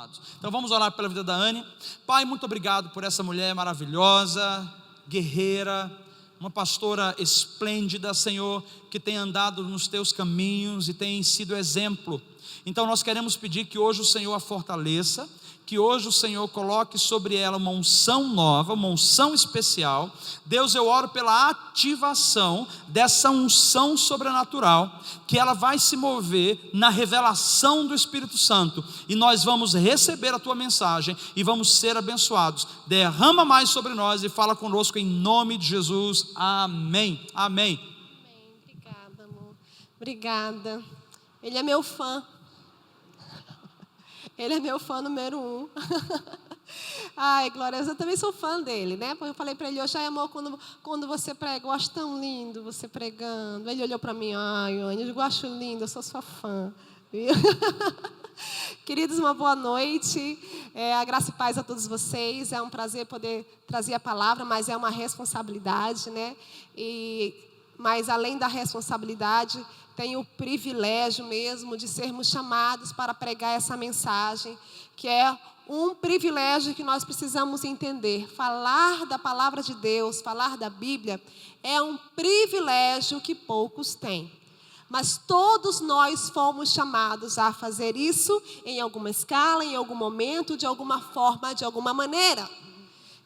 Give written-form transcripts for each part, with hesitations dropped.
abençoados. Então vamos orar pela vida da Anne. Pai, muito obrigado por essa mulher maravilhosa, guerreira, uma pastora esplêndida, Senhor, que tem andado nos teus caminhos e tem sido exemplo. Então nós queremos pedir que hoje o Senhor a fortaleça, que hoje o Senhor coloque sobre ela uma unção nova, uma unção especial. Deus, eu oro pela ativação dessa unção sobrenatural, que ela vai se mover na revelação do Espírito Santo, e nós vamos receber a tua mensagem e vamos ser abençoados. Derrama mais sobre nós e fala conosco em nome de Jesus, amém, amém. Amém, obrigada, amor, obrigada. Ele é meu fã. Ele é meu fã número 1. Ai, glória a Deus, eu também sou fã dele, né? Porque eu falei para ele hoje, ai, amor, quando você prega, eu acho tão lindo você pregando. Ele olhou para mim, ai, Anne, eu acho lindo, eu sou sua fã. Queridos, uma boa noite. A graça e paz a todos vocês. É um prazer poder trazer a palavra, mas é uma responsabilidade, né? Mas além da responsabilidade, tenho o privilégio mesmo de sermos chamados para pregar essa mensagem, que é um privilégio que nós precisamos entender. Falar da palavra de Deus, falar da Bíblia, é um privilégio que poucos têm. Mas todos nós fomos chamados a fazer isso em alguma escala, em algum momento, de alguma forma, de alguma maneira.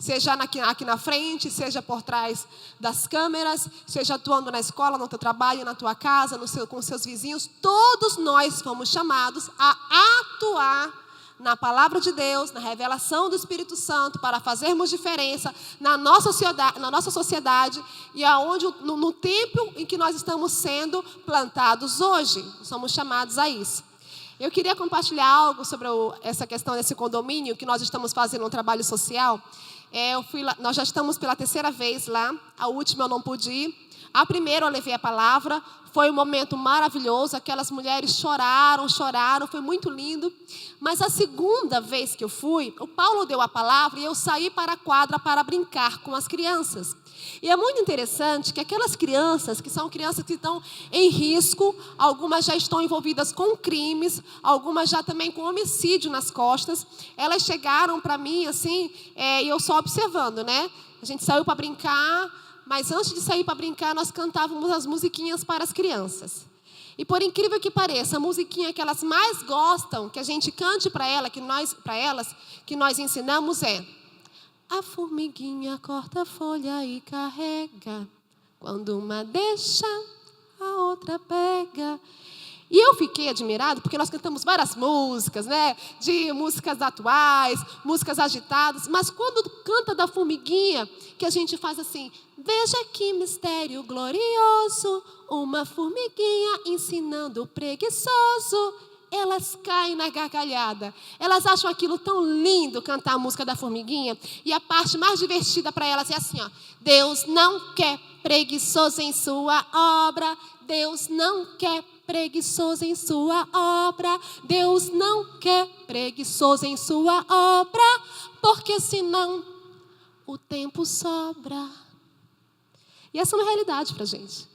Seja aqui na frente, seja por trás das câmeras, seja atuando na escola, no teu trabalho, na tua casa, com seus vizinhos. Todos nós fomos chamados a atuar na palavra de Deus, na revelação do Espírito Santo, para fazermos diferença na nossa sociedade e no tempo em que nós estamos sendo plantados hoje. Somos chamados a isso. Eu queria compartilhar algo sobre essa questão desse condomínio, que nós estamos fazendo um trabalho social. Nós já estamos pela 3ª vez lá, a última eu não pude ir. A primeira eu levei a palavra, foi um momento maravilhoso, aquelas mulheres choraram, foi muito lindo. Mas a segunda vez que eu fui, o Paulo deu a palavra e eu saí para a quadra para brincar com as crianças. E é muito interessante que aquelas crianças, que são crianças que estão em risco, algumas já estão envolvidas com crimes, algumas já também com homicídio nas costas, elas chegaram para mim assim, e eu só observando, né? A gente saiu para brincar, mas antes de sair para brincar, nós cantávamos as musiquinhas para as crianças. E por incrível que pareça, a musiquinha que elas mais gostam, que a gente cante para elas, que nós ensinamos é: a formiguinha corta a folha e carrega, quando uma deixa, a outra pega. E eu fiquei admirado, porque nós cantamos várias músicas, né? De músicas atuais, músicas agitadas. Mas quando canta da formiguinha, que a gente faz assim: veja que mistério glorioso, uma formiguinha ensinando o preguiçoso. Elas caem na gargalhada. Elas acham aquilo tão lindo, cantar a música da formiguinha. E a parte mais divertida para elas é assim, ó: Deus não quer preguiçoso em sua obra. Deus não quer preguiçoso em sua obra. Deus não quer preguiçoso em sua obra, porque senão o tempo sobra. E essa é uma realidade para a gente.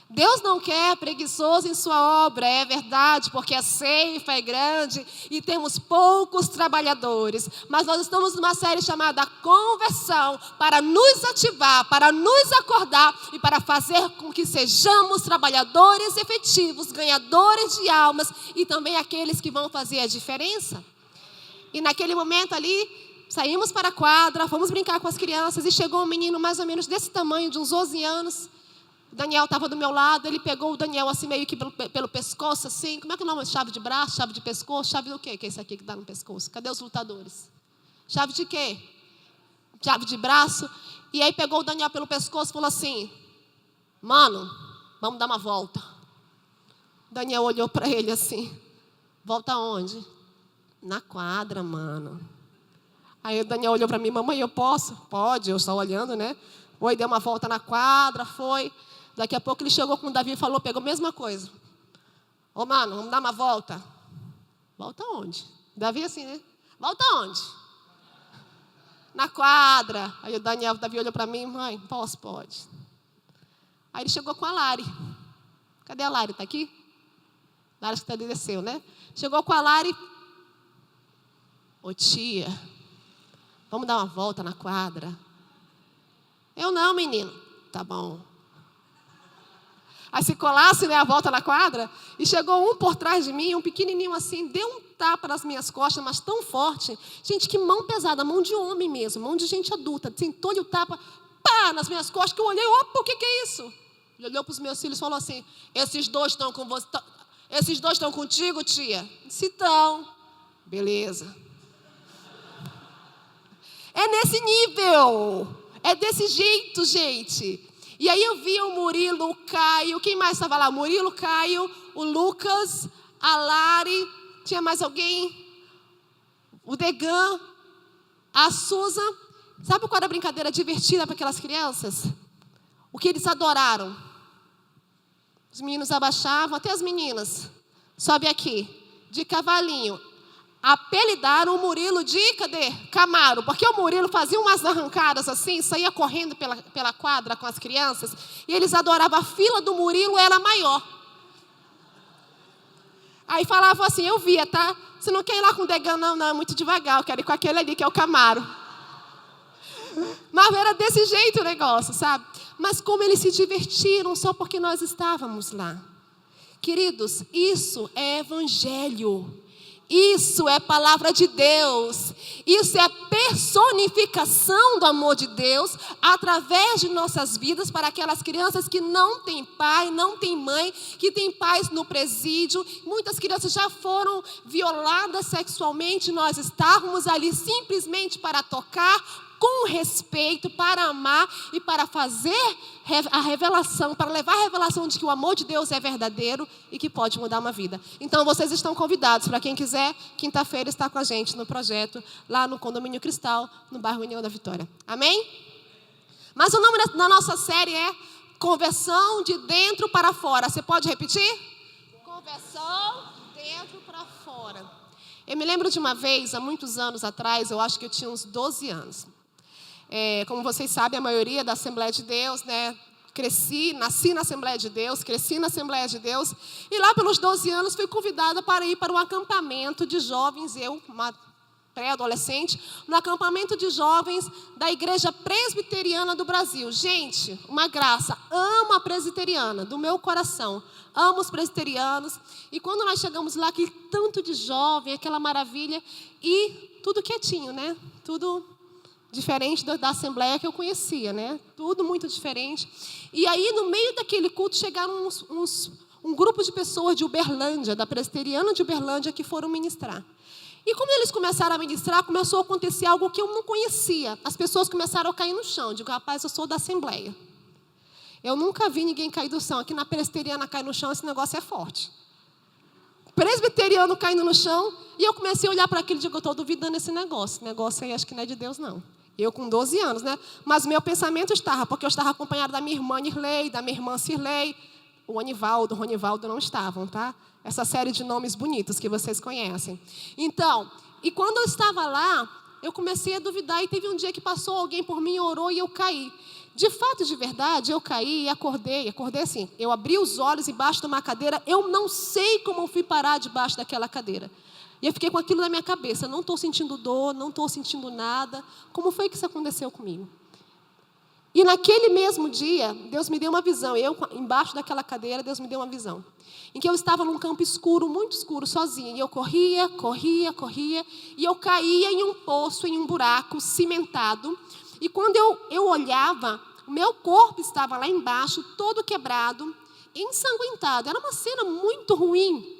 Deus não quer preguiçoso em sua obra, é verdade, porque a ceifa é grande e temos poucos trabalhadores. Mas nós estamos numa série chamada Conversão, para nos ativar, para nos acordar e para fazer com que sejamos trabalhadores efetivos, ganhadores de almas e também aqueles que vão fazer a diferença. E naquele momento ali, saímos para a quadra, fomos brincar com as crianças e chegou um menino mais ou menos desse tamanho, de uns 12 anos. O Daniel estava do meu lado, ele pegou o Daniel assim meio que pelo pescoço, assim. Como é que é o nome? Chave de braço, chave de pescoço, chave do quê? Que é isso aqui que dá no pescoço? Cadê os lutadores? Chave de quê? Chave de braço. E aí pegou o Daniel pelo pescoço e falou assim: mano, vamos dar uma volta. O Daniel olhou para ele assim: volta aonde? Na quadra, mano. Aí o Daniel olhou para mim: mamãe, eu posso? Pode, eu estou olhando, né? Foi, deu uma volta na quadra, foi. Daqui a pouco ele chegou com o Davi e falou, pegou a mesma coisa. Ô, mano, vamos dar uma volta. Volta onde? Davi assim, né? Volta onde? Na quadra. Aí o Davi olhou para mim: mãe, posso? Pode. Aí ele chegou com a Lari. Cadê a Lari? Está aqui? Lari que desceu, né? Chegou com a Lari. Ô tia, vamos dar uma volta na quadra? Eu não, menino. Tá bom. Aí se colasse, né, a volta na quadra, e chegou um por trás de mim, um pequenininho assim, deu um tapa nas minhas costas, mas tão forte. Gente, que mão pesada, mão de homem mesmo, mão de gente adulta. Sentou-lhe o tapa, pá, nas minhas costas, que eu olhei, opa, o que é isso? Ele olhou para os meus filhos e falou assim, esses dois estão com você, esses dois estão contigo, tia? Se estão. Beleza. É nesse nível, é desse jeito, gente. E aí eu vi o Murilo, o Caio, quem mais estava lá? O Murilo, o Caio, o Lucas, a Lari, tinha mais alguém? O Degan, a Susan. Sabe qual era a brincadeira divertida para aquelas crianças? O que eles adoraram. Os meninos abaixavam, até as meninas. Sobe aqui, de cavalinho. Apelidaram o Murilo de, cadê? Camaro, porque o Murilo fazia umas arrancadas assim, saía correndo pela quadra com as crianças, e eles adoravam, a fila do Murilo era maior. Aí falavam assim, eu via, tá? Você não quer ir lá com o Degan, não, é muito devagar, eu quero ir com aquele ali, que é o Camaro. Mas era desse jeito o negócio, sabe? Mas como eles se divertiram só porque nós estávamos lá. Queridos, isso é evangelho. Isso é palavra de Deus. Isso é a personificação do amor de Deus através de nossas vidas para aquelas crianças que não têm pai, não têm mãe, que têm pais no presídio. Muitas crianças já foram violadas sexualmente. Nós estávamos ali simplesmente para tocar com respeito, para amar e para fazer a revelação, para levar a revelação de que o amor de Deus é verdadeiro e que pode mudar uma vida. Então, vocês estão convidados, para quem quiser, quinta-feira está com a gente no projeto, lá no Condomínio Cristal, no bairro União da Vitória. Amém? Mas o nome da nossa série é Conversão de Dentro para Fora. Você pode repetir? Conversão de dentro para fora. Eu me lembro de uma vez, há muitos anos atrás, eu acho que eu tinha uns 12 anos. Como vocês sabem, a maioria da Assembleia de Deus, né? Nasci na Assembleia de Deus, cresci na Assembleia de Deus. E lá pelos 12 anos fui convidada para ir para um acampamento de jovens, eu, uma pré-adolescente, no acampamento de jovens da Igreja Presbiteriana do Brasil. Gente, uma graça, amo a presbiteriana, do meu coração. Amo os presbiterianos. E quando nós chegamos lá, aquele tanto de jovem, aquela maravilha, e tudo quietinho, né? Tudo diferente da Assembleia que eu conhecia, né? Tudo muito diferente. E aí, no meio daquele culto, chegaram um grupo de pessoas de Uberlândia, da presbiteriana de Uberlândia, que foram ministrar. E como eles começaram a ministrar, começou a acontecer algo que eu não conhecia. As pessoas começaram a cair no chão. Eu digo, rapaz, eu sou da Assembleia. Eu nunca vi ninguém cair do chão. Aqui na presbiteriana cair no chão, esse negócio é forte. Presbiteriano caindo no chão, e eu comecei a olhar para aquilo e digo, eu estou duvidando desse negócio. Esse negócio aí acho que não é de Deus, não. Eu com 12 anos, né? Mas meu pensamento estava, porque eu estava acompanhada da minha irmã Nirley, da minha irmã Cirlei, o Ronivaldo não estavam, tá? Essa série de nomes bonitos que vocês conhecem. Então, e quando eu estava lá, eu comecei a duvidar, e teve um dia que passou alguém por mim, orou e eu caí. De fato, de verdade, eu caí e acordei assim, eu abri os olhos embaixo de uma cadeira, eu não sei como eu fui parar debaixo daquela cadeira. E eu fiquei com aquilo na minha cabeça, não estou sentindo dor, não estou sentindo nada. Como foi que isso aconteceu comigo? E naquele mesmo dia, Deus me deu uma visão. Eu, embaixo daquela cadeira, Deus me deu uma visão. Em que eu estava num campo escuro, muito escuro, sozinha. E eu corria. E eu caía em um poço, em um buraco cimentado. E quando eu olhava, o meu corpo estava lá embaixo, todo quebrado, ensanguentado. Era uma cena muito ruim.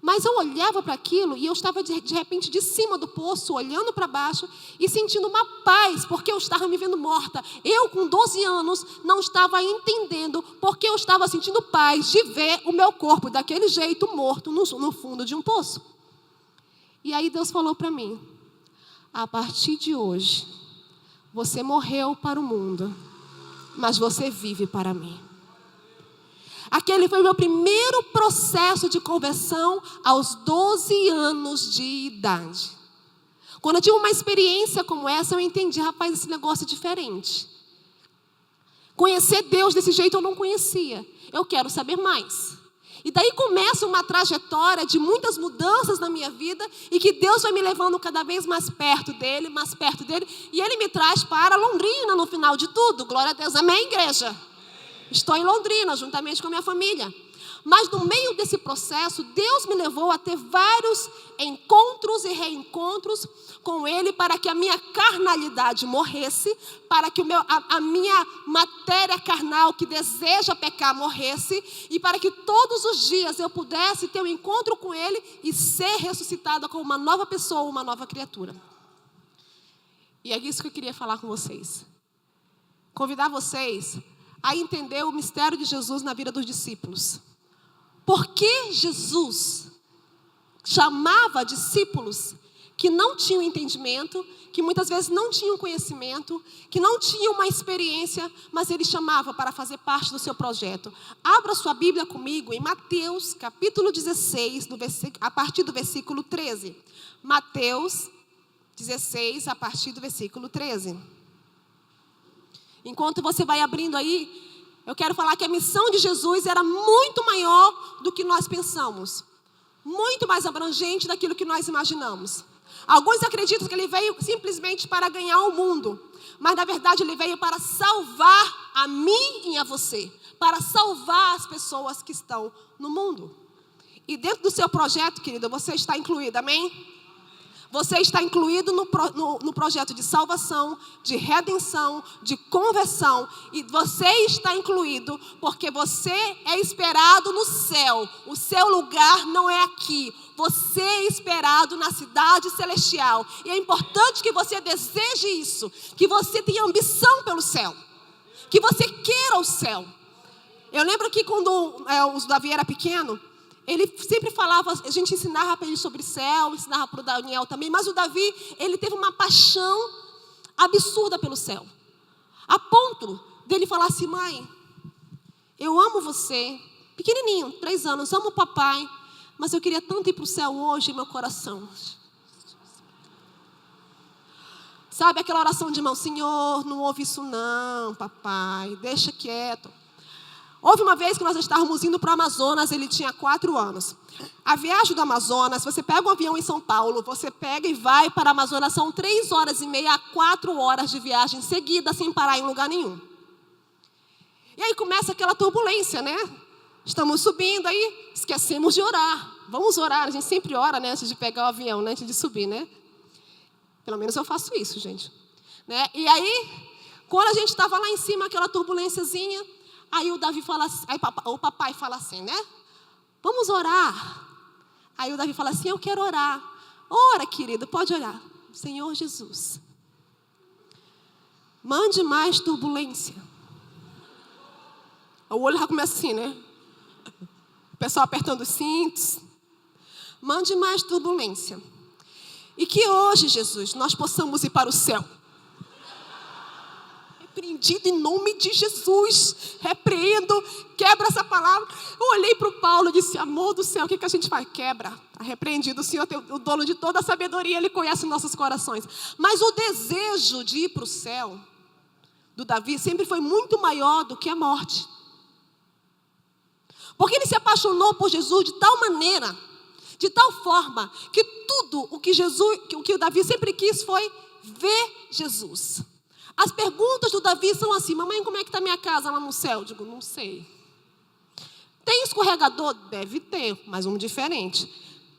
Mas eu olhava para aquilo e eu estava de repente de cima do poço, olhando para baixo e sentindo uma paz, porque eu estava me vendo morta. Eu, com 12 anos, não estava entendendo porque eu estava sentindo paz de ver o meu corpo daquele jeito, morto, no fundo de um poço. E aí Deus falou para mim, a partir de hoje, você morreu para o mundo, mas você vive para mim. Aquele foi o meu primeiro processo de conversão aos 12 anos de idade. Quando eu tive uma experiência como essa, eu entendi, rapaz, esse negócio é diferente. Conhecer Deus desse jeito eu não conhecia. Eu quero saber mais. E daí começa uma trajetória de muitas mudanças na minha vida e que Deus vai me levando cada vez mais perto dele, e ele me traz para Londrina no final de tudo. Glória a Deus, amém, igreja? Estou em Londrina, juntamente com a minha família. Mas no meio desse processo, Deus me levou a ter vários encontros e reencontros com Ele para que a minha carnalidade morresse, para que a minha matéria carnal que deseja pecar morresse, e para que todos os dias eu pudesse ter um encontro com Ele e ser ressuscitada como uma nova pessoa, uma nova criatura. E é isso que eu queria falar com vocês. Convidar vocês a entender o mistério de Jesus na vida dos discípulos. Por que Jesus chamava discípulos que não tinham entendimento, que muitas vezes não tinham conhecimento, que não tinham uma experiência, mas ele chamava para fazer parte do seu projeto? Abra sua Bíblia comigo em Mateus, capítulo 16, a partir do versículo 13. Mateus 16, a partir do versículo 13. Enquanto você vai abrindo aí, eu quero falar que a missão de Jesus era muito maior do que nós pensamos. Muito mais abrangente daquilo que nós imaginamos. Alguns acreditam que ele veio simplesmente para ganhar o mundo. Mas na verdade ele veio para salvar a mim e a você. Para salvar as pessoas que estão no mundo. E dentro do seu projeto, querido, você está incluído, amém? Você está incluído no projeto de salvação, de redenção, de conversão. E você está incluído porque você é esperado no céu. O seu lugar não é aqui. Você é esperado na cidade celestial. E é importante que você deseje isso. Que você tenha ambição pelo céu. Que você queira o céu. Eu lembro que quando o Davi era pequeno, ele sempre falava, a gente ensinava para ele sobre céu, ensinava para o Daniel também, mas o Davi, ele teve uma paixão absurda pelo céu. A ponto dele falar assim: mãe, eu amo você, pequenininho, 3 anos, amo o papai, mas eu queria tanto ir para o céu hoje em meu coração. Sabe aquela oração de irmão: Senhor, não ouve isso não, papai, deixa quieto. Houve uma vez que nós estávamos indo para o Amazonas, ele tinha 4 anos. A viagem do Amazonas, você pega um avião em São Paulo, você pega e vai para o Amazonas, são 3 horas e meia a 4 horas de viagem seguida, sem parar em lugar nenhum. E aí começa aquela turbulência, né? Estamos subindo, aí esquecemos de orar. Vamos orar, a gente sempre ora, né, antes de pegar o avião, né, antes de subir, né? Pelo menos eu faço isso, gente. Né? E aí, quando a gente estava lá em cima, aquela turbulênciazinha, aí o Davi fala assim, o papai fala assim, né? Vamos orar. Aí o Davi fala assim: eu quero orar. Ora, querido, pode orar. Senhor Jesus, mande mais turbulência. O olho já começa assim, né? O pessoal apertando os cintos. Mande mais turbulência. E que hoje, Jesus, nós possamos ir para o céu. Repreendido em nome de Jesus. Repreendo, quebra essa palavra. Eu olhei para o Paulo e disse: amor do céu, o que a gente faz? Quebra. Está repreendido. O Senhor tem o dono de toda a sabedoria, Ele conhece nossos corações. Mas o desejo de ir para o céu do Davi sempre foi muito maior do que a morte. Porque ele se apaixonou por Jesus de tal maneira, de tal forma, que tudo o que o Davi sempre quis foi ver Jesus. As perguntas do Davi são assim: mamãe, como é que está minha casa lá no céu? Eu digo: não sei. Tem escorregador? Deve ter, mas um diferente.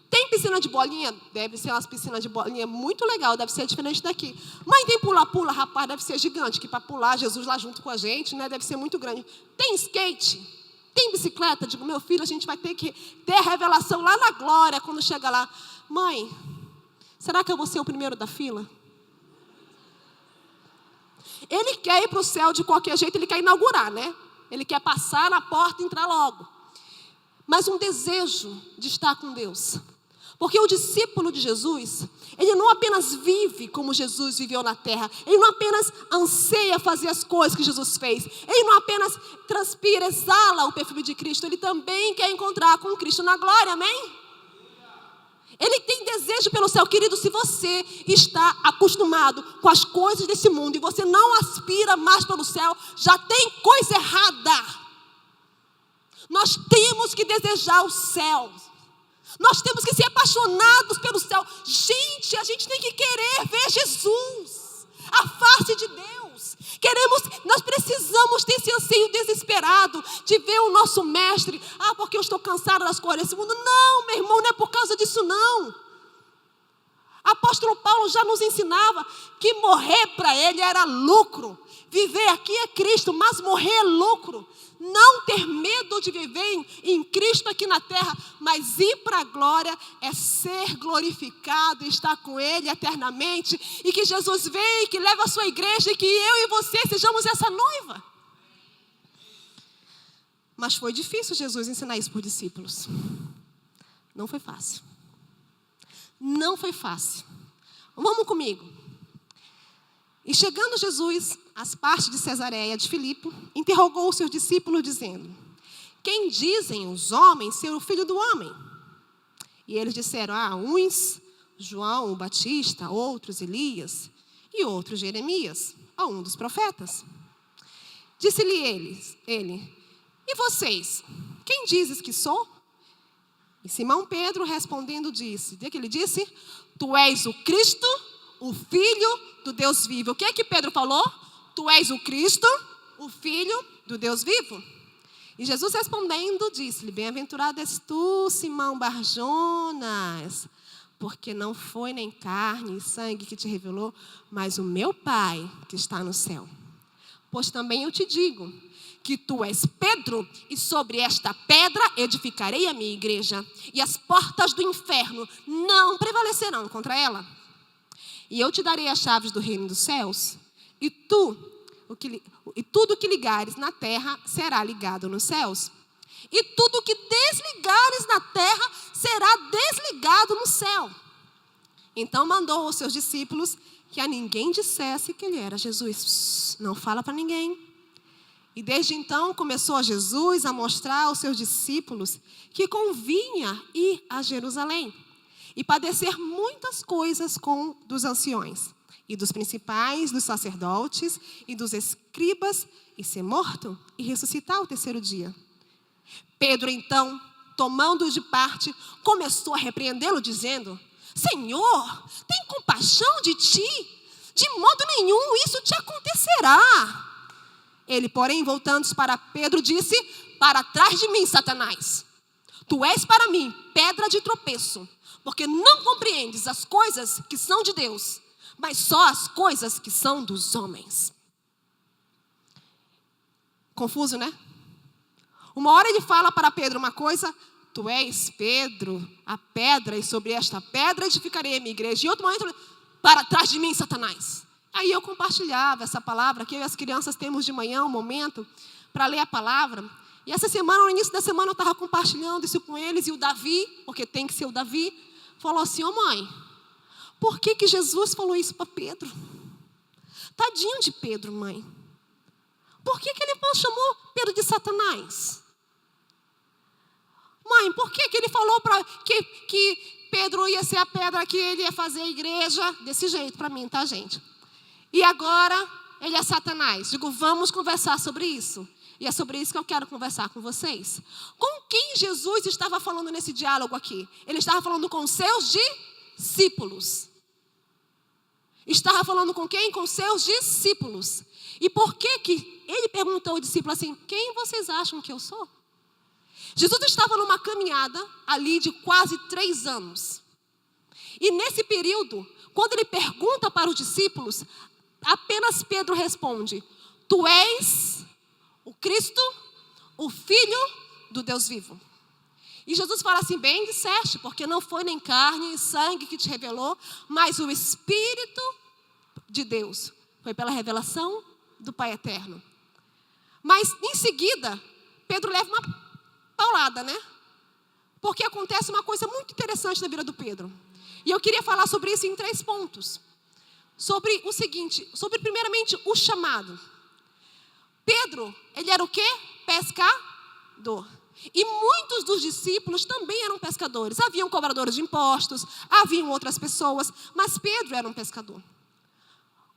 Tem piscina de bolinha? Deve ser umas piscinas de bolinha muito legal, deve ser diferente daqui. Mãe, tem pula-pula? Rapaz, deve ser gigante, que para pular Jesus lá junto com a gente, né, deve ser muito grande. Tem skate? Tem bicicleta? Digo: meu filho, a gente vai ter que ter a revelação lá na glória, quando chega lá. Mãe, será que eu vou ser o primeiro da fila? Ele quer ir para o céu de qualquer jeito, ele quer inaugurar, né? Ele quer passar na porta e entrar logo. Mas um desejo de estar com Deus. Porque o discípulo de Jesus, ele não apenas vive como Jesus viveu na terra. Ele não apenas anseia fazer as coisas que Jesus fez. Ele não apenas transpira, exala o perfume de Cristo. Ele também quer encontrar com Cristo na glória, amém? Ele tem desejo pelo céu. Querido, se você está acostumado com as coisas desse mundo e você não aspira mais pelo céu, já tem coisa errada. Nós temos que desejar o céu. Nós temos que ser apaixonados pelo céu. Gente, a gente tem que querer ver Jesus, a face de Deus. Nós precisamos ter esse anseio desesperado de ver o nosso mestre. Porque eu estou cansado das coisas desse mundo. Não, meu irmão, não é por causa disso não. Apóstolo Paulo já nos ensinava que morrer para ele era lucro. Viver aqui é Cristo, mas morrer é lucro. Não ter medo de viver em Cristo aqui na terra, mas ir para a glória é ser glorificado, estar com Ele eternamente. E que Jesus venha, que leve a sua igreja, e que eu e você sejamos essa noiva. Mas foi difícil Jesus ensinar isso para os discípulos. Não foi fácil. Não foi fácil. Vamos comigo. E chegando Jesus às partes de Cesareia de Filipe, interrogou os seus discípulos dizendo: quem dizem os homens ser o filho do homem? E eles disseram: uns João o Batista, outros Elias e outros Jeremias, ou um dos profetas. Disse-lhe ele: e vocês, quem dizes que sou? E Simão Pedro respondendo disse: o que ele disse? Tu és o Cristo, o Filho do Deus vivo. O que é que Pedro falou? Tu és o Cristo, o Filho do Deus vivo. E Jesus respondendo disse-lhe: bem-aventurado és tu, Simão Barjonas, porque não foi nem carne e sangue que te revelou, mas o meu Pai que está no céu. Pois também eu te digo que tu és Pedro, e sobre esta pedra edificarei a minha igreja, e as portas do inferno não prevalecerão contra ela. E eu te darei as chaves do reino dos céus, e tudo o que ligares na terra será ligado nos céus, e tudo o que desligares na terra será desligado no céu. Então mandou aos seus discípulos que a ninguém dissesse que ele era Jesus. Não fala para ninguém. E desde então começou Jesus a mostrar aos seus discípulos que convinha ir a Jerusalém e padecer muitas coisas dos anciões e dos principais, dos sacerdotes e dos escribas, e ser morto e ressuscitar ao terceiro dia. Pedro então, tomando-o de parte, começou a repreendê-lo dizendo: Senhor, tem compaixão de ti, de modo nenhum isso te acontecerá. Ele, porém, voltando-se para Pedro, disse: para trás de mim, Satanás. Tu és para mim pedra de tropeço, porque não compreendes as coisas que são de Deus, mas só as coisas que são dos homens. Confuso, né? Uma hora ele fala para Pedro uma coisa: tu és Pedro, a pedra, e sobre esta pedra edificarei a minha igreja. E outro momento, para trás de mim, Satanás. Aí eu compartilhava essa palavra, que eu e as crianças temos de manhã um momento para ler a palavra. E essa semana, no início da semana, eu estava compartilhando isso com eles. E o Davi, porque tem que ser o Davi, falou assim: mãe, por que Jesus falou isso para Pedro? Tadinho de Pedro, mãe. Por que ele não chamou Pedro de Satanás? Mãe, por que ele falou que Pedro ia ser a pedra que ele ia fazer a igreja? Desse jeito para mim, tá, gente? E agora ele é Satanás. Digo, vamos conversar sobre isso. E é sobre isso que eu quero conversar com vocês. Com quem Jesus estava falando nesse diálogo aqui? Ele estava falando com seus discípulos. Estava falando com quem? Com seus discípulos. E por que ele perguntou ao discípulo assim: quem vocês acham que eu sou? Jesus estava numa caminhada ali de quase 3 anos. E nesse período, quando ele pergunta para os discípulos, apenas Pedro responde: tu és o Cristo, o Filho do Deus vivo. E Jesus fala assim: bem disseste, porque não foi nem carne e sangue que te revelou, mas o Espírito de Deus. Foi pela revelação do Pai eterno. Mas em seguida, Pedro leva uma paulada, né? Porque acontece uma coisa muito interessante na vida do Pedro. E eu queria falar sobre isso em 3 pontos. Sobre o seguinte, sobre primeiramente o chamado. Pedro, ele era o quê? Pescador. E muitos dos discípulos também eram pescadores. Haviam cobradores de impostos, haviam outras pessoas, mas Pedro era um pescador.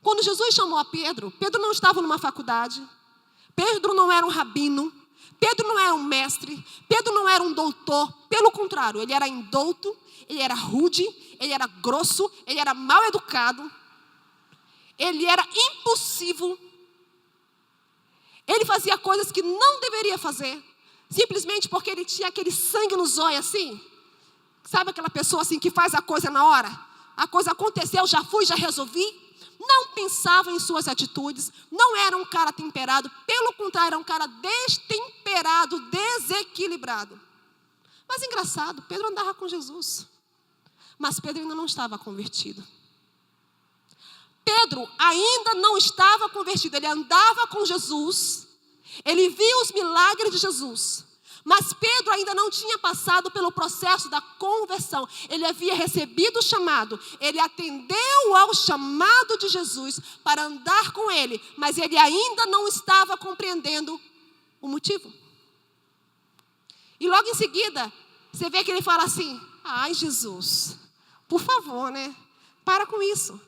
Quando Jesus chamou a Pedro, Pedro não estava numa faculdade, Pedro não era um rabino, Pedro não era um mestre, Pedro não era um doutor, pelo contrário, ele era indouto, ele era rude, ele era grosso, ele era mal educado, ele era impulsivo, ele fazia coisas que não deveria fazer, simplesmente porque ele tinha aquele sangue nos olhos assim. Sabe aquela pessoa assim que faz a coisa na hora? A coisa aconteceu, já fui, já resolvi. Não pensava em suas atitudes, não era um cara temperado, pelo contrário, era um cara destemperado, desequilibrado. Mas engraçado, Pedro andava com Jesus, mas Pedro ainda não estava convertido. Pedro ainda não estava convertido, ele andava com Jesus, ele via os milagres de Jesus, mas Pedro ainda não tinha passado pelo processo da conversão. Ele havia recebido o chamado, ele atendeu ao chamado de Jesus para andar com ele, mas ele ainda não estava compreendendo o motivo. E logo em seguida, você vê que ele fala assim: ai, Jesus, por favor, né? Para com isso.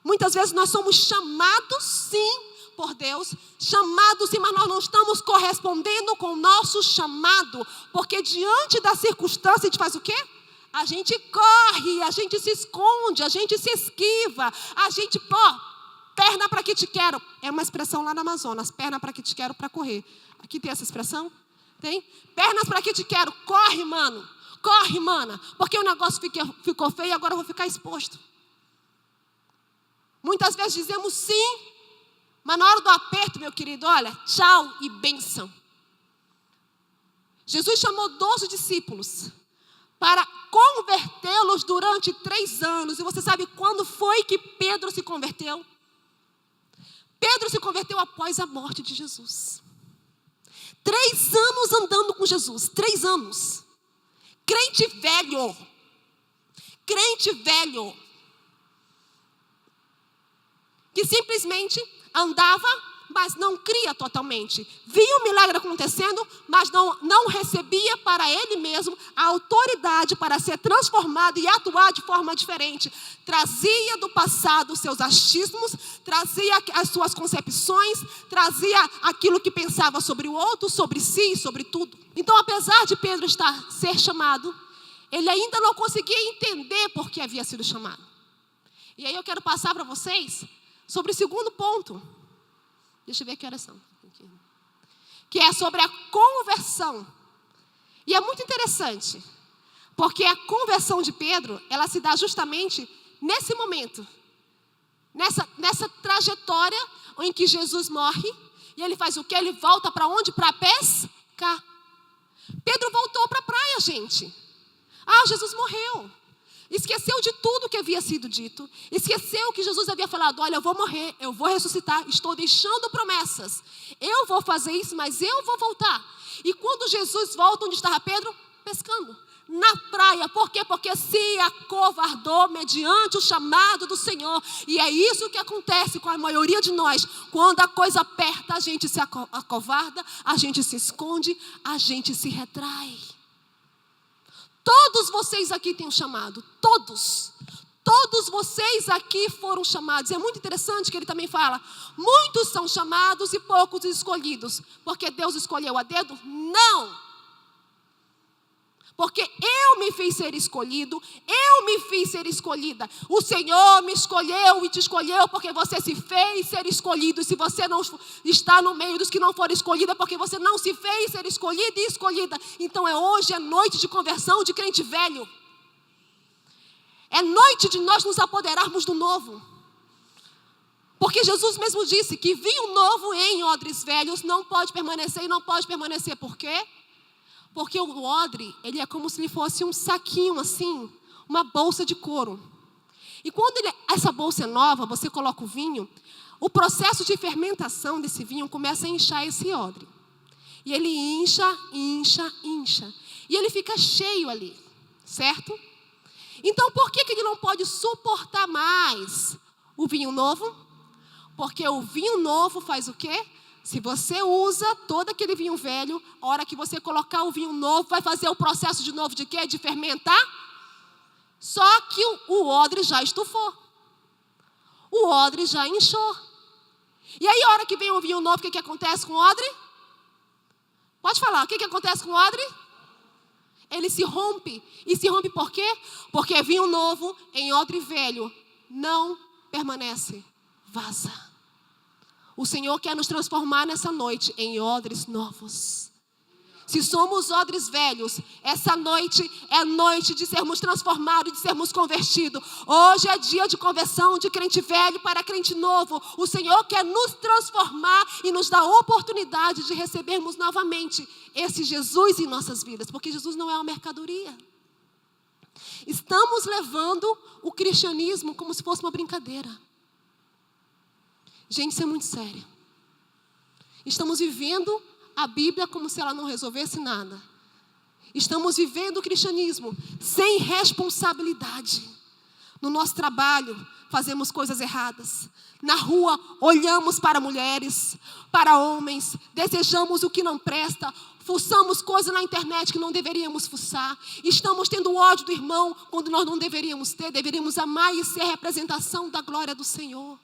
Muitas vezes nós somos chamados, sim, por Deus, chamados sim, mas nós não estamos correspondendo com o nosso chamado, porque diante da circunstância a gente faz o quê? A gente corre, a gente se esconde, a gente se esquiva, a gente, perna para que te quero. É uma expressão lá no Amazonas, perna para que te quero para correr. Aqui tem essa expressão? Tem? Pernas para que te quero, corre, mano, corre, mana, porque o negócio ficou feio e agora eu vou ficar exposto. Muitas vezes dizemos sim, mas na hora do aperto, meu querido, olha, tchau e bênção. Jesus chamou 12 discípulos para convertê-los durante 3 anos. E você sabe quando foi que Pedro se converteu? Pedro se converteu após a morte de Jesus. 3 anos andando com Jesus, 3 anos. Crente velho. Que simplesmente andava, mas não cria totalmente. Via o milagre acontecendo, mas não recebia para ele mesmo a autoridade para ser transformado e atuar de forma diferente. Trazia do passado os seus achismos, trazia as suas concepções, trazia aquilo que pensava sobre o outro, sobre si e sobre tudo. Então, apesar de Pedro ser chamado, ele ainda não conseguia entender por que havia sido chamado. E aí eu quero passar para vocês sobre o segundo ponto. Deixa eu ver que horas são. Que é sobre a conversão. E é muito interessante, porque a conversão de Pedro, ela se dá justamente nesse momento. Nessa trajetória em que Jesus morre. E ele faz o quê? Ele volta para onde? Para pescar. Pedro voltou para a praia, gente. Jesus morreu. Esqueceu de tudo que havia sido dito. Esqueceu que Jesus havia falado: olha, eu vou morrer, eu vou ressuscitar, estou deixando promessas. Eu vou fazer isso, mas eu vou voltar. E quando Jesus volta, onde estava Pedro? Pescando. Na praia. Por quê? Porque se acovardou mediante o chamado do Senhor. E é isso que acontece com a maioria de nós. Quando a coisa aperta, a gente se acovarda, a gente se esconde, a gente se retrai. Todos vocês aqui têm um chamado, todos vocês aqui foram chamados. É muito interessante que ele também fala: muitos são chamados e poucos escolhidos. Porque Deus escolheu a dedo? Não. Porque eu me fiz ser escolhido, eu me fiz ser escolhida. O Senhor me escolheu e te escolheu porque você se fez ser escolhido. E se você não está no meio dos que não foram escolhidos, é porque você não se fez ser escolhido e escolhida. Então hoje é noite de conversão de crente velho. É noite de nós nos apoderarmos do novo. Porque Jesus mesmo disse que vinho novo em odres velhos não pode permanecer. E não pode permanecer por quê? Porque o odre, ele é como se ele fosse um saquinho assim, uma bolsa de couro. E quando essa bolsa é nova, você coloca o vinho, o processo de fermentação desse vinho começa a inchar esse odre. E ele incha. E ele fica cheio ali, certo? Então, por que ele não pode suportar mais o vinho novo? Porque o vinho novo faz o quê? Se você usa todo aquele vinho velho, a hora que você colocar o vinho novo, vai fazer o processo de novo de quê? De fermentar. Só que o odre já estufou. O odre já inchou. E aí, a hora que vem o vinho novo, o que acontece com o odre? Pode falar, o que acontece com o odre? Ele se rompe. E se rompe por quê? Porque vinho novo em odre velho não permanece, vaza. O Senhor quer nos transformar nessa noite em odres novos. Se somos odres velhos, essa noite é noite de sermos transformados, de sermos convertidos. Hoje é dia de conversão de crente velho para crente novo. O Senhor quer nos transformar e nos dar a oportunidade de recebermos novamente esse Jesus em nossas vidas, porque Jesus não é uma mercadoria. Estamos levando o cristianismo como se fosse uma brincadeira. Gente, isso é muito sério. Estamos vivendo a Bíblia como se ela não resolvesse nada. Estamos vivendo o cristianismo sem responsabilidade. No nosso trabalho, fazemos coisas erradas. Na rua, olhamos para mulheres, para homens, desejamos o que não presta, fuçamos coisas na internet que não deveríamos fuçar. Estamos tendo ódio do irmão quando nós não deveríamos ter. Deveríamos amar e ser a representação da glória do Senhor.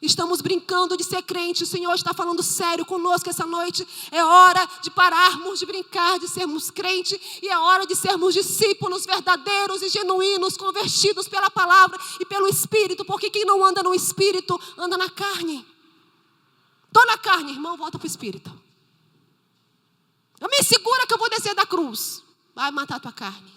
Estamos brincando de ser crente. O Senhor está falando sério conosco essa noite. É hora de pararmos de brincar, de sermos crente. E é hora de sermos discípulos verdadeiros e genuínos, convertidos pela palavra e pelo Espírito. Porque quem não anda no Espírito, anda na carne. Estou na carne, irmão, volta para o Espírito. Me segura que eu vou descer da cruz. Vai matar a tua carne.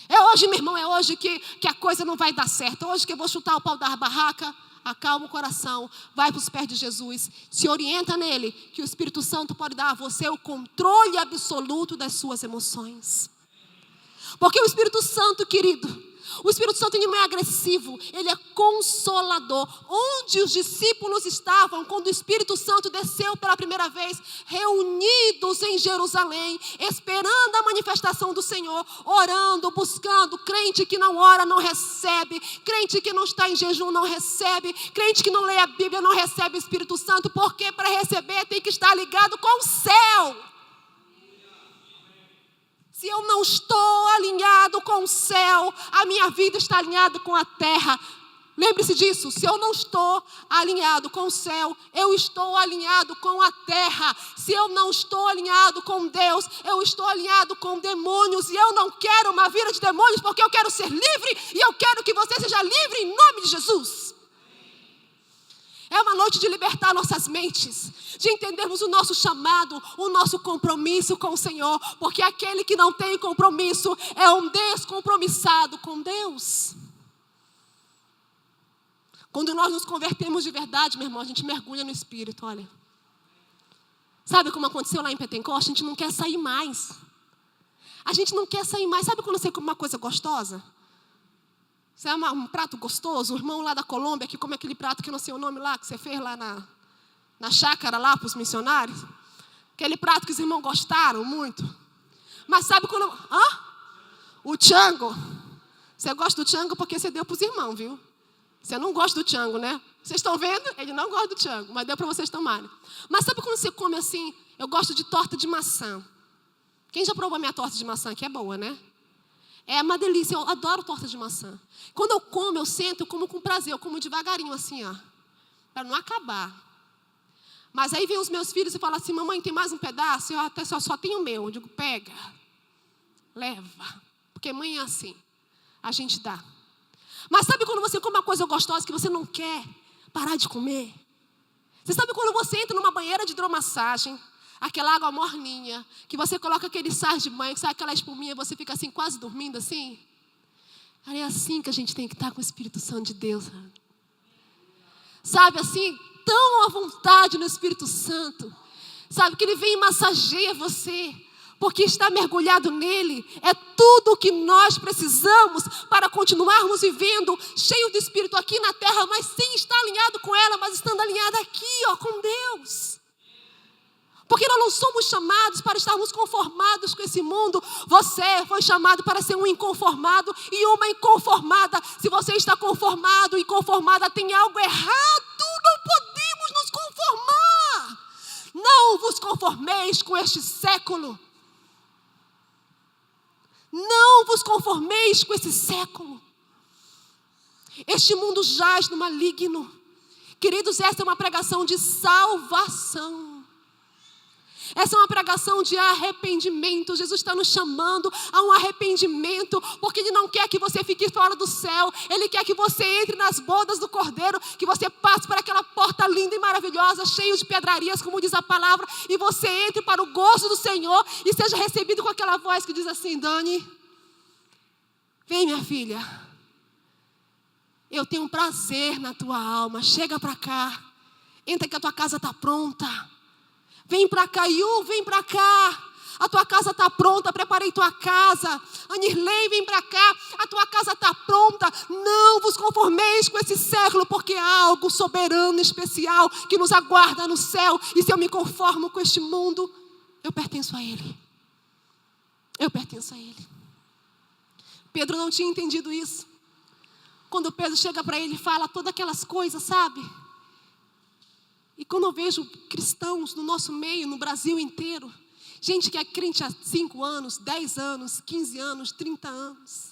É hoje, meu irmão, é hoje que a coisa não vai dar certo. É hoje que eu vou chutar o pau da barraca. Acalma o coração, vai para os pés de Jesus, se orienta nele, que o Espírito Santo pode dar a você o controle absoluto das suas emoções. Porque o Espírito Santo, querido, o Espírito Santo não é agressivo, ele é consolador. Onde os discípulos estavam quando o Espírito Santo desceu pela primeira vez? Reunidos em Jerusalém, esperando a manifestação do Senhor, orando, buscando. Crente que não ora não recebe, crente que não está em jejum não recebe, crente que não lê a Bíblia não recebe o Espírito Santo, porque para receber tem que estar ligado com o céu. Se eu não estou alinhado com o céu, a minha vida está alinhada com a terra. Lembre-se disso, se eu não estou alinhado com o céu, eu estou alinhado com a terra. Se eu não estou alinhado com Deus, eu estou alinhado com demônios. E eu não quero uma vida de demônios, porque eu quero ser livre e eu quero que você seja livre em nome de Jesus. É uma noite de libertar nossas mentes, de entendermos o nosso chamado, o nosso compromisso com o Senhor. Porque aquele que não tem compromisso é um descompromissado com Deus. Quando nós nos convertemos de verdade, meu irmão, a gente mergulha no Espírito, olha. Sabe como aconteceu lá em Pentecoste? A gente não quer sair mais. A gente não quer sair mais. Sabe quando você come uma coisa gostosa? Você ama um prato gostoso? O irmão lá da Colômbia que come aquele prato que eu não sei o nome lá, que você fez lá na chácara lá para os missionários. Aquele prato que os irmãos gostaram muito. Mas sabe quando... O chango. Você gosta do chango porque você deu para os irmãos, viu? Você não gosta do chango, né? Vocês estão vendo? Ele não gosta do chango, mas deu para vocês tomarem. Mas sabe quando você come assim? Eu gosto de torta de maçã. Quem já provou a minha torta de maçã? Que é boa, né? É uma delícia, eu adoro torta de maçã. Quando eu como, eu sento, eu como com prazer, eu como devagarinho assim, ó, para não acabar. Mas aí vem os meus filhos e falam assim, mamãe, tem mais um pedaço? Eu até só tenho o meu. Eu digo, pega, leva. Porque mãe é assim, a gente dá. Mas sabe quando você come uma coisa gostosa que você não quer parar de comer? Você sabe quando você entra numa banheira de hidromassagem, aquela água morninha, que você coloca aquele sais de banho, que sai aquela espuminha, você fica assim, quase dormindo assim. É assim que a gente tem que estar com o Espírito Santo de Deus. Sabe assim, tão à vontade no Espírito Santo. Sabe que Ele vem e massageia você, porque está mergulhado nele. É tudo o que nós precisamos para continuarmos vivendo, cheio do Espírito aqui na terra, mas sem estar alinhado com ela, mas estando alinhado aqui, ó, com Deus. Porque nós não somos chamados para estarmos conformados com esse mundo. Você foi chamado para ser um inconformado e uma inconformada. Se você está conformado e conformada, tem algo errado. Não podemos nos conformar. Não vos conformeis com este século. Não vos conformeis com esse século. Este mundo jaz no maligno. Queridos, essa é uma pregação de salvação. Essa é uma pregação de arrependimento. Jesus está nos chamando a um arrependimento, porque Ele não quer que você fique fora do céu. Ele quer que você entre nas bodas do Cordeiro, que você passe por aquela porta linda e maravilhosa, cheia de pedrarias, como diz a palavra, e você entre para o gozo do Senhor e seja recebido com aquela voz que diz assim: Dani, vem minha filha, eu tenho um prazer na tua alma, chega para cá, entra que a tua casa está pronta. Vem para cá, Yu, vem para cá. A tua casa está pronta, preparei tua casa. Anirlei, vem para cá, a tua casa está pronta. Não vos conformeis com esse século, porque há algo soberano, especial, que nos aguarda no céu. E se eu me conformo com este mundo, eu pertenço a Ele. Eu pertenço a Ele. Pedro não tinha entendido isso. Quando Pedro chega para ele e fala todas aquelas coisas, sabe? E quando eu vejo cristãos no nosso meio, no Brasil inteiro, gente que é crente há 5 anos, 10 anos, 15 anos, 30 anos.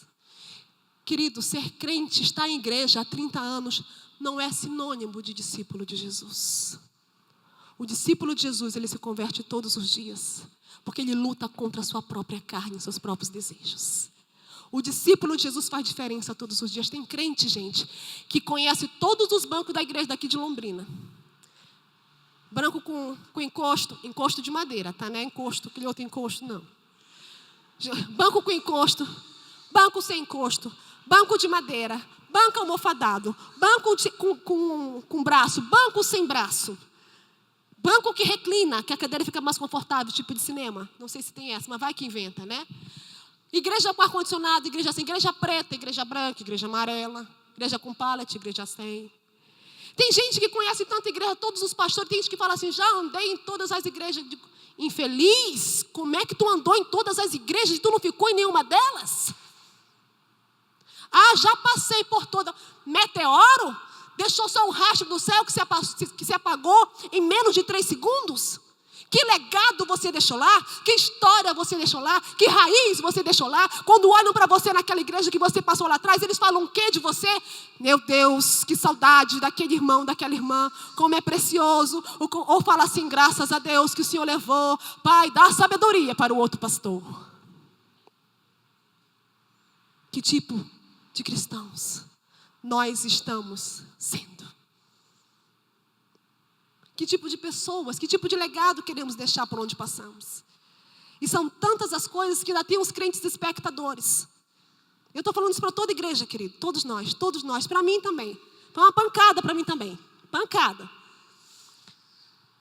Querido, ser crente, estar em igreja há 30 anos, não é sinônimo de discípulo de Jesus. O discípulo de Jesus, ele se converte todos os dias, porque ele luta contra a sua própria carne, seus próprios desejos. O discípulo de Jesus faz diferença todos os dias. Tem crente, gente, que conhece todos os bancos da igreja daqui de Londrina. Branco com encosto de madeira, tá? Não é encosto, aquele outro encosto, não. Banco com encosto, banco sem encosto, banco de madeira, banco almofadado, banco com braço, banco sem braço. Banco que reclina, que a cadeira fica mais confortável, tipo de cinema. Não sei se tem essa, mas vai que inventa, né? Igreja com ar-condicionado, igreja sem, igreja preta, igreja branca, igreja amarela, igreja com pallet, igreja sem. Tem gente que conhece tanta igreja, todos os pastores, tem gente que fala assim, já andei em todas as igrejas. Infeliz, como é que tu andou em todas as igrejas e tu não ficou em nenhuma delas? Ah, já passei por toda. Meteoro? Deixou só um rastro do céu que se apagou em menos de 3 segundos? Que legado você deixou lá? Que história você deixou lá? Que raiz você deixou lá? Quando olham para você naquela igreja que você passou lá atrás, eles falam o que de você? Meu Deus, que saudade daquele irmão, daquela irmã. Como é precioso. Ou fala assim, graças a Deus que o Senhor levou. Pai, dá sabedoria para o outro pastor. Que tipo de cristãos nós estamos sendo? Que tipo de pessoas, que tipo de legado queremos deixar por onde passamos? E são tantas as coisas que ainda tem os crentes espectadores. Eu estou falando isso para toda igreja, querido. Todos nós. Para mim também. Foi uma pancada para mim também. Pancada.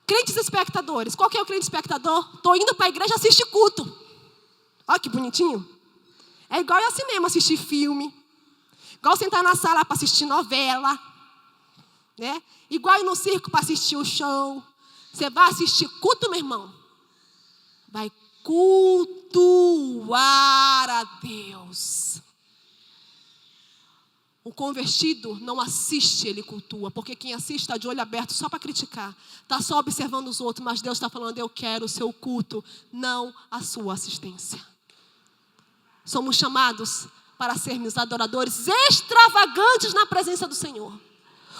Crentes espectadores. Qual que é o crente espectador? Estou indo para a igreja assistir culto. Olha que bonitinho. É igual ir ao cinema assistir filme. Igual sentar na sala para assistir novela. Né? Igual ir no circo para assistir o show. Você vai assistir culto, meu irmão? Vai cultuar a Deus. O convertido não assiste, ele cultua. Porque quem assiste está de olho aberto só para criticar. Está só observando os outros. Mas Deus está falando, eu quero o seu culto, não a sua assistência. Somos chamados para sermos adoradores extravagantes na presença do Senhor.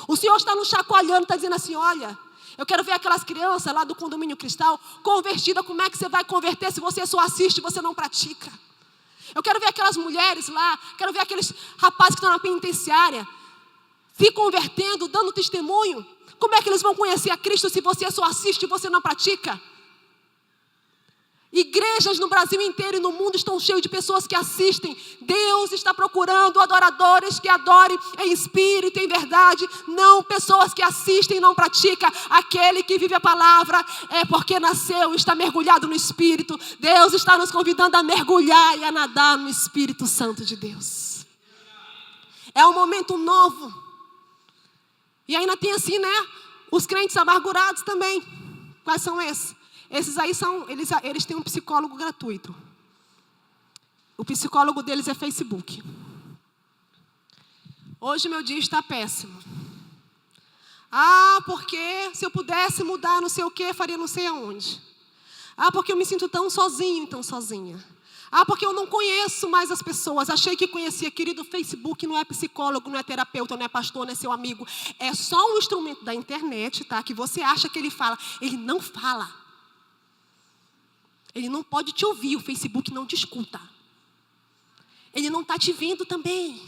O Senhor está nos chacoalhando, está dizendo assim, olha, eu quero ver aquelas crianças lá do condomínio Cristal, convertidas, como é que você vai converter se você só assiste e você não pratica? Eu quero ver aquelas mulheres lá, quero ver aqueles rapazes que estão na penitenciária, se convertendo, dando testemunho. Como é que eles vão conhecer a Cristo se você só assiste e você não pratica? Igrejas no Brasil inteiro e no mundo estão cheias de pessoas que assistem. Deus está procurando adoradores que adorem em espírito e em verdade. Não pessoas que assistem e não praticam. Aquele que vive a palavra é porque nasceu e está mergulhado no Espírito. Deus está nos convidando a mergulhar e a nadar no Espírito Santo de Deus. É um momento novo. E ainda tem assim, né? Os crentes amargurados também. Quais são esses? Esses aí eles têm um psicólogo gratuito. O psicólogo deles é Facebook. Hoje meu dia está péssimo. Ah, porque se eu pudesse mudar não sei o que, faria não sei aonde. Ah, porque eu me sinto tão sozinho, tão sozinha. Ah, porque eu não conheço mais as pessoas. Achei que conhecia. Querido, Facebook não é psicólogo, não é terapeuta, não é pastor, não é seu amigo. É só um instrumento da internet, tá? Que você acha que ele fala. Ele não fala. Ele não pode te ouvir, o Facebook não te escuta. Ele não está te vendo também.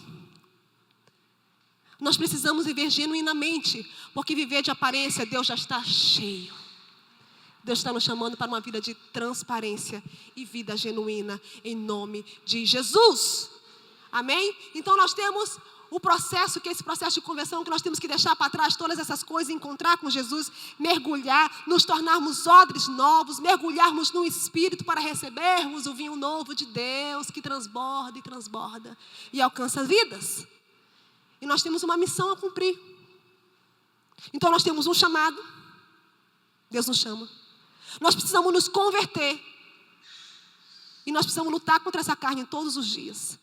Nós precisamos viver genuinamente, porque viver de aparência, Deus já está cheio. Deus está nos chamando para uma vida de transparência e vida genuína, em nome de Jesus. Amém? Então nós temos o processo, que é esse processo de conversão, que nós temos que deixar para trás todas essas coisas, encontrar com Jesus, mergulhar, nos tornarmos odres novos, mergulharmos no Espírito para recebermos o vinho novo de Deus, que transborda e transborda e alcança vidas. E nós temos uma missão a cumprir. Então nós temos um chamado. Deus nos chama. Nós precisamos nos converter. E nós precisamos lutar contra essa carne todos os dias.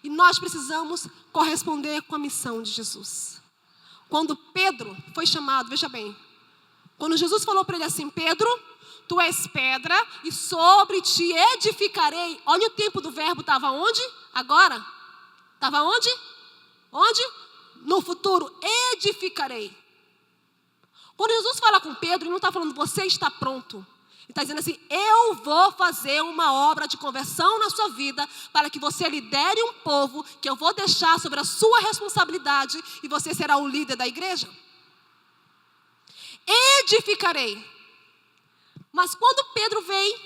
E nós precisamos corresponder com a missão de Jesus. Quando Pedro foi chamado, veja bem. Quando Jesus falou para ele assim: Pedro, tu és pedra e sobre ti edificarei. Olha o tempo do verbo, estava onde? Agora? Estava onde? Onde? No futuro, edificarei. Quando Jesus fala com Pedro, ele não está falando você está pronto. Ele está dizendo assim: eu vou fazer uma obra de conversão na sua vida, para que você lidere um povo, que eu vou deixar sobre a sua responsabilidade, e você será o líder da igreja. Edificarei. Mas quando Pedro vem,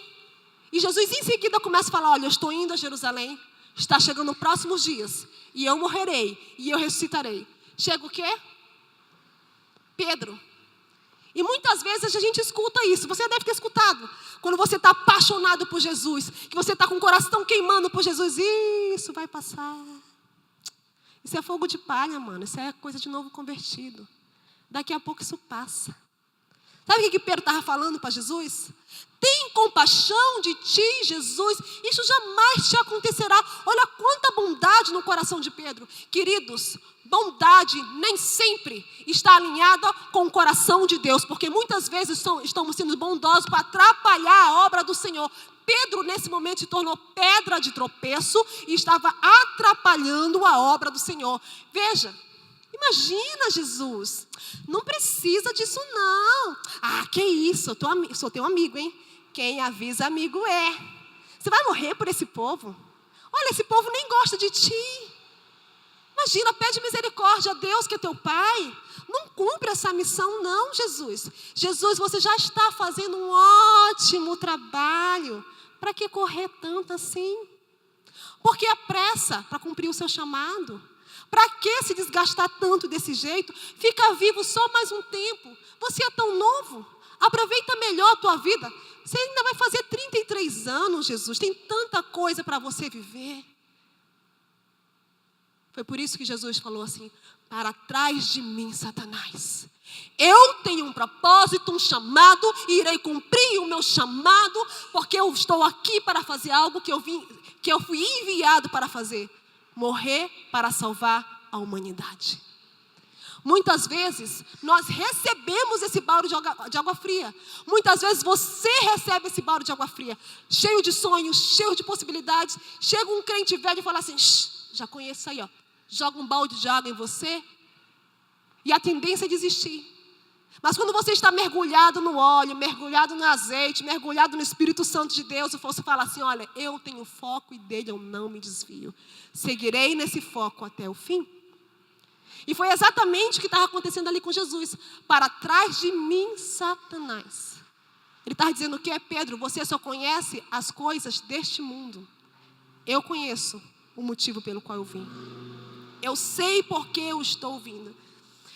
e Jesus em seguida começa a falar: olha, eu estou indo a Jerusalém, está chegando os próximos dias, e eu morrerei, e eu ressuscitarei. Chega o quê? Pedro. E muitas vezes a gente escuta isso. Você deve ter escutado. Quando você está apaixonado por Jesus, que você está com o coração queimando por Jesus. Isso vai passar. Isso é fogo de palha, mano. Isso é coisa de novo convertido. Daqui a pouco isso passa. Sabe o que Pedro estava falando para Jesus? Tem compaixão de ti, Jesus. Isso jamais te acontecerá. Olha quanta bondade no coração de Pedro. Queridos, bondade nem sempre está alinhada com o coração de Deus, porque muitas vezes estamos sendo bondosos para atrapalhar a obra do Senhor. Pedro, nesse momento, se tornou pedra de tropeço e estava atrapalhando a obra do Senhor. Veja, imagina, Jesus, não precisa disso não. Ah, que isso, eu sou teu amigo, hein? Quem avisa amigo é. Você vai morrer por esse povo? Olha, esse povo nem gosta de ti. Imagina, pede misericórdia a Deus que é teu Pai. Não cumpre essa missão não, Jesus. Jesus, você já está fazendo um ótimo trabalho. Para que correr tanto assim? Por que a pressa para cumprir o seu chamado? Para que se desgastar tanto desse jeito? Fica vivo só mais um tempo. Você é tão novo. Aproveita melhor a tua vida. Você ainda vai fazer 33 anos, Jesus. Tem tanta coisa para você viver. Foi por isso que Jesus falou assim: para trás de mim, Satanás. Eu tenho um propósito, um chamado, e irei cumprir o meu chamado, porque eu estou aqui para fazer algo que eu fui enviado para fazer. Morrer para salvar a humanidade. Muitas vezes nós recebemos esse balde de água fria. Muitas vezes você recebe esse balde de água fria, cheio de sonhos, cheio de possibilidades. Chega um crente velho e fala assim: já conheço isso aí, ó. Joga um balde de água em você e a tendência é desistir. Mas quando você está mergulhado no óleo, mergulhado no azeite, mergulhado no Espírito Santo de Deus, você fala assim: olha, eu tenho foco e dele eu não me desvio. Seguirei nesse foco até o fim. E foi exatamente o que estava acontecendo ali com Jesus. Para trás de mim, Satanás. Ele estava dizendo o que? Pedro, você só conhece as coisas deste mundo. Eu conheço o motivo pelo qual eu vim. Eu sei por que eu estou vindo.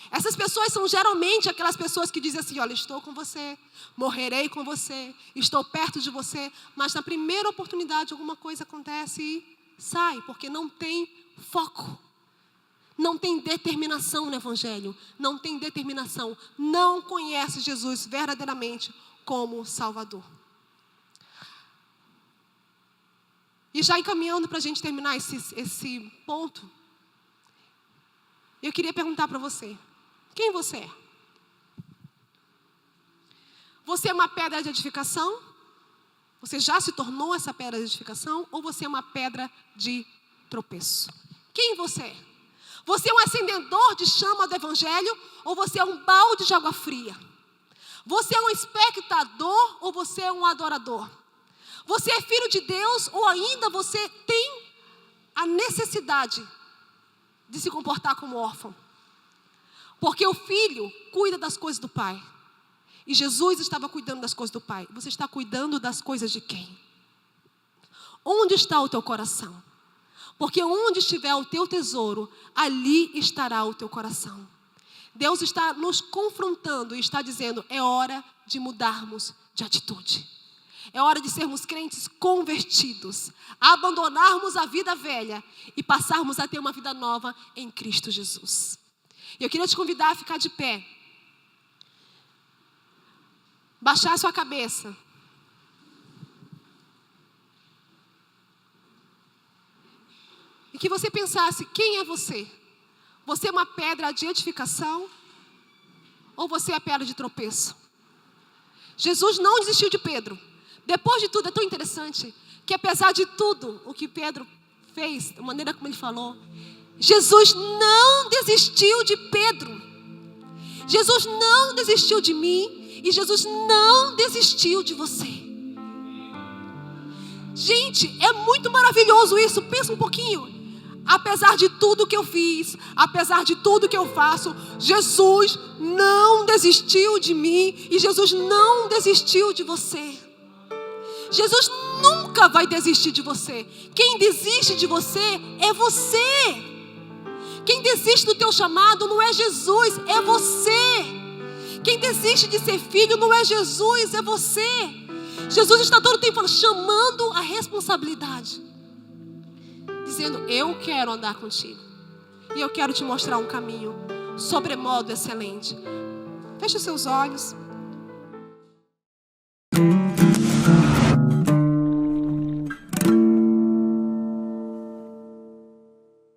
Essas pessoas são geralmente aquelas pessoas que dizem assim: olha, estou com você, morrerei com você, estou perto de você. Mas na primeira oportunidade alguma coisa acontece e sai, porque não tem foco. Não tem determinação no Evangelho. Não tem determinação. Não conhece Jesus verdadeiramente como Salvador. E já encaminhando para a gente terminar esse ponto, eu queria perguntar para você: quem você é? Você é uma pedra de edificação? Você já se tornou essa pedra de edificação? Ou você é uma pedra de tropeço? Quem você é? Você é um acendedor de chama do Evangelho? Ou você é um balde de água fria? Você é um espectador ou você é um adorador? Você é filho de Deus ou ainda você tem a necessidade de se comportar como órfão? Porque o filho cuida das coisas do pai. E Jesus estava cuidando das coisas do pai. Você está cuidando das coisas de quem? Onde está o teu coração? Porque onde estiver o teu tesouro, ali estará o teu coração. Deus está nos confrontando e está dizendo, é hora de mudarmos de atitude. É hora de sermos crentes convertidos, abandonarmos a vida velha e passarmos a ter uma vida nova em Cristo Jesus. E eu queria te convidar a ficar de pé. Baixar a sua cabeça. E que você pensasse, quem é você? Você é uma pedra de edificação? Ou você é a pedra de tropeço? Jesus não desistiu de Pedro. Depois de tudo, é tão interessante que apesar de tudo o que Pedro fez, da maneira como ele falou, Jesus não desistiu de Pedro. Jesus não desistiu de mim e Jesus não desistiu de você. Gente, é muito maravilhoso isso. Pensa um pouquinho. Apesar de tudo que eu fiz, apesar de tudo que eu faço, Jesus não desistiu de mim e Jesus não desistiu de você. Jesus nunca vai desistir de você. Quem desiste de você é você. Quem desiste do teu chamado não é Jesus, é você. Quem desiste de ser filho não é Jesus, é você. Jesus está todo o tempo chamando a responsabilidade, dizendo, eu quero andar contigo. E eu quero te mostrar um caminho sobremodo excelente. Feche os seus olhos.